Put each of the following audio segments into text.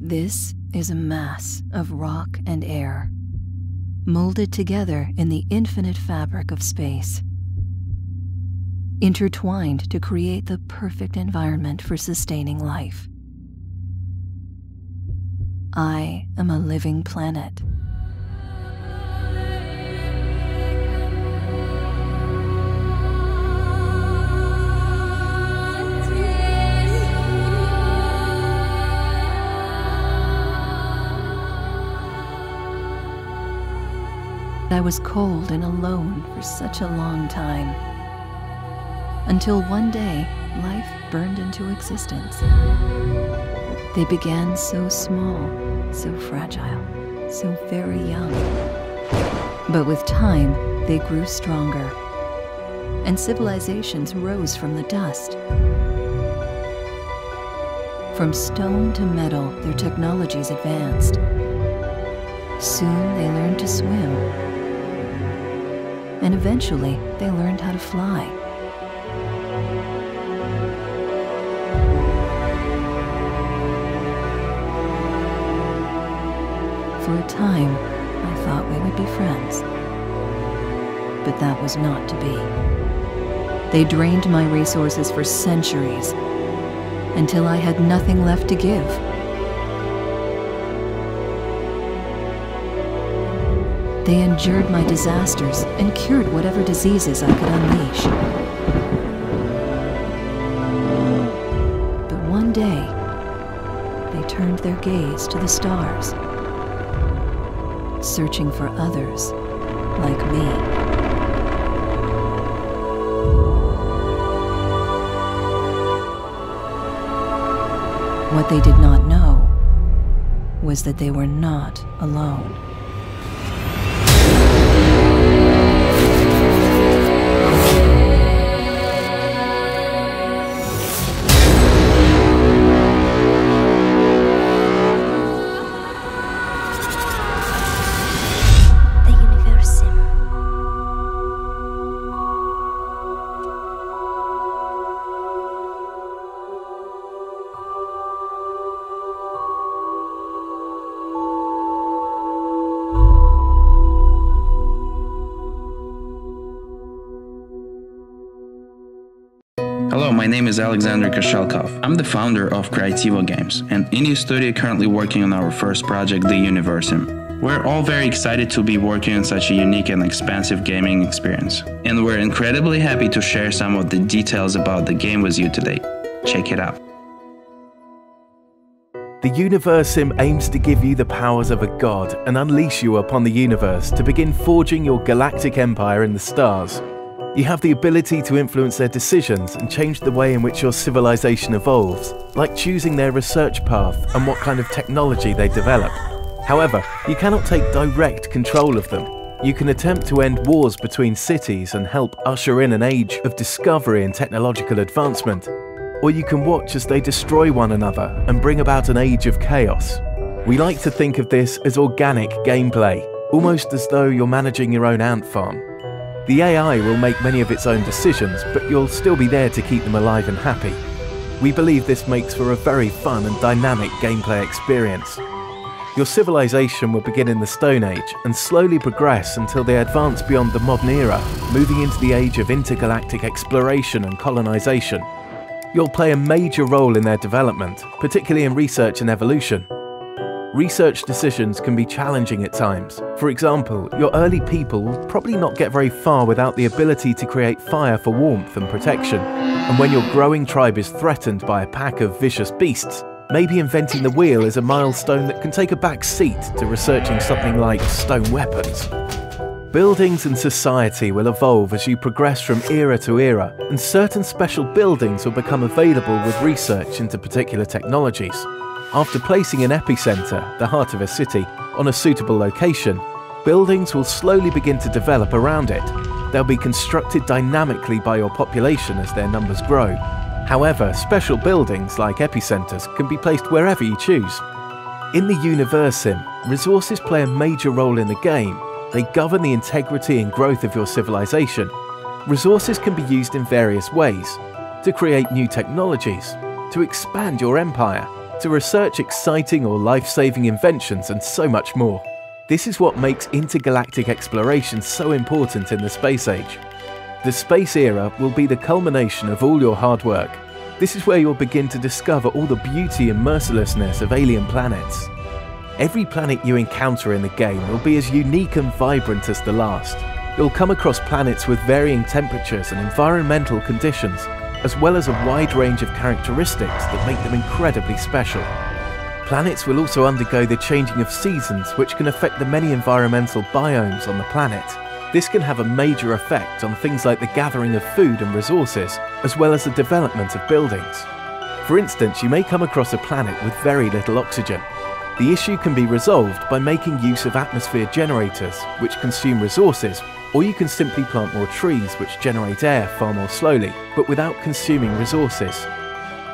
This is a mass of rock and air, molded together in the infinite fabric of space, intertwined to create the perfect environment for sustaining life. I am a living planet. I was cold and alone for such a long time, until one day life burned into existence. They began so small, so fragile, so very young. But with time, they grew stronger, and civilizations rose from the dust. From stone to metal, their technologies advanced. Soon they learned to swim. And eventually, they learned how to fly. For a time, I thought we would be friends. But that was not to be. They drained my resources for centuries, until I had nothing left to give. They endured my disasters and cured whatever diseases I could unleash. But one day, they turned their gaze to the stars, searching for others like me. What they did not know was that they were not alone. Hello, my name is Alexander Koshelkov. I'm the founder of Srytivo Games, an indie studio currently working on our first project, the Universim. We're all very excited to be working on such a unique and expansive gaming experience, and we're incredibly happy to share some of the details about the game with you today. Check it out. The Universim aims to give you the powers of a god and unleash you upon the universe to begin forging your galactic empire in the stars. You have the ability to influence their decisions and change the way in which your civilization evolves, like choosing their research path and what kind of technology they develop. However, you cannot take direct control of them. You can attempt to end wars between cities and help usher in an age of discovery and technological advancement. Or you can watch as they destroy one another and bring about an age of chaos. We like to think of this as organic gameplay, almost as though you're managing your own ant farm. The AI will make many of its own decisions, but you'll still be there to keep them alive and happy. We believe this makes for a very fun and dynamic gameplay experience. Your civilization will begin in the Stone Age and slowly progress until they advance beyond the modern era, moving into the age of intergalactic exploration and colonization. You'll play a major role in their development, particularly in research and evolution. Research decisions can be challenging at times. For example, your early people will probably not get very far without the ability to create fire for warmth and protection. And when your growing tribe is threatened by a pack of vicious beasts, maybe inventing the wheel is a milestone that can take a back seat to researching something like stone weapons. Buildings and society will evolve as you progress from era to era, and certain special buildings will become available with research into particular technologies. After placing an epicenter, the heart of a city, on a suitable location, buildings will slowly begin to develop around it. They'll be constructed dynamically by your population as their numbers grow. However, special buildings like epicenters can be placed wherever you choose. In the Universim, resources play a major role in the game. They govern the integrity and growth of your civilization. Resources can be used in various ways: to create new technologies, to expand your empire, to research exciting or life-saving inventions and so much more. This is what makes intergalactic exploration so important in the space age. The space era will be the culmination of all your hard work. This is where you'll begin to discover all the beauty and mercilessness of alien planets. Every planet you encounter in the game will be as unique and vibrant as the last. You'll come across planets with varying temperatures and environmental conditions, as well as a wide range of characteristics that make them incredibly special. Planets will also undergo the changing of seasons, which can affect the many environmental biomes on the planet. This can have a major effect on things like the gathering of food and resources, as well as the development of buildings. For instance, you may come across a planet with very little oxygen. The issue can be resolved by making use of atmosphere generators, which consume resources, or you can simply plant more trees which generate air far more slowly, but without consuming resources.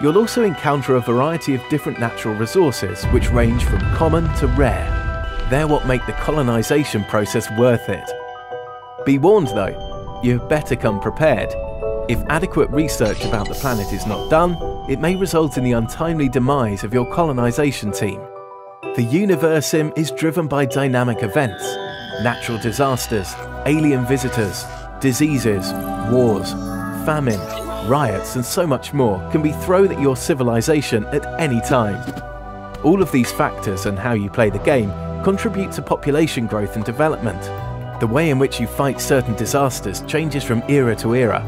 You'll also encounter a variety of different natural resources which range from common to rare. They're what make the colonization process worth it. Be warned though, you'd better come prepared. If adequate research about the planet is not done, it may result in the untimely demise of your colonization team. The Universim is driven by dynamic events, natural disasters, alien visitors, diseases, wars, famine, riots and so much more can be thrown at your civilization at any time. All of these factors and how you play the game contribute to population growth and development. The way in which you fight certain disasters changes from era to era.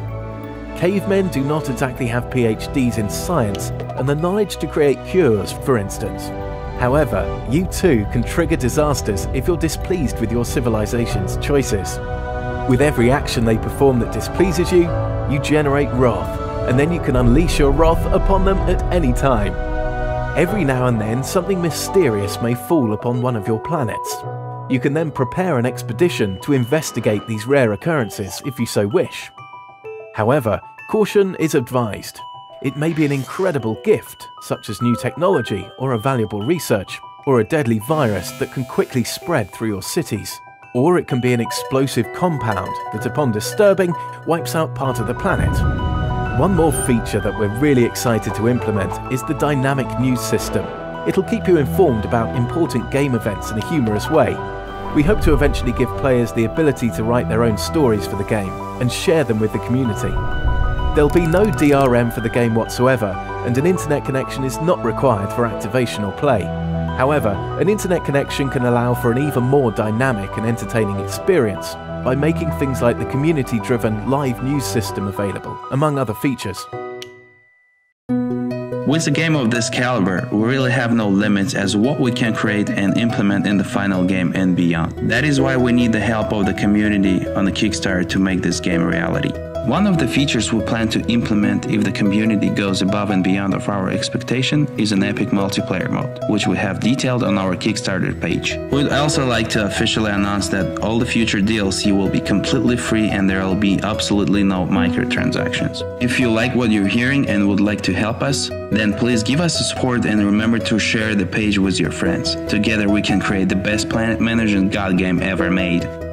Cavemen do not exactly have PhDs in science and the knowledge to create cures, for instance. However, you too can trigger disasters if you're displeased with your civilization's choices. With every action they perform that displeases you, you generate wrath, and then you can unleash your wrath upon them at any time. Every now and then, something mysterious may fall upon one of your planets. You can then prepare an expedition to investigate these rare occurrences if you so wish. However, caution is advised. It may be an incredible gift, such as new technology or a valuable research, or a deadly virus that can quickly spread through your cities. Or it can be an explosive compound that, upon disturbing, wipes out part of the planet. One more feature that we're really excited to implement is the dynamic news system. It'll keep you informed about important game events in a humorous way. We hope to eventually give players the ability to write their own stories for the game and share them with the community. There'll be no DRM for the game whatsoever, and an internet connection is not required for activation or play. However, an internet connection can allow for an even more dynamic and entertaining experience by making things like the community-driven live news system available, among other features. With a game of this caliber, we really have no limits as to what we can create and implement in the final game and beyond. That is why we need the help of the community on the Kickstarter to make this game a reality. One of the features we plan to implement if the community goes above and beyond of our expectation is an epic multiplayer mode, which we have detailed on our Kickstarter page. We'd also like to officially announce that all the future DLC will be completely free and there will be absolutely no microtransactions. If you like what you're hearing and would like to help us, then please give us support and remember to share the page with your friends. Together we can create the best planet management god game ever made.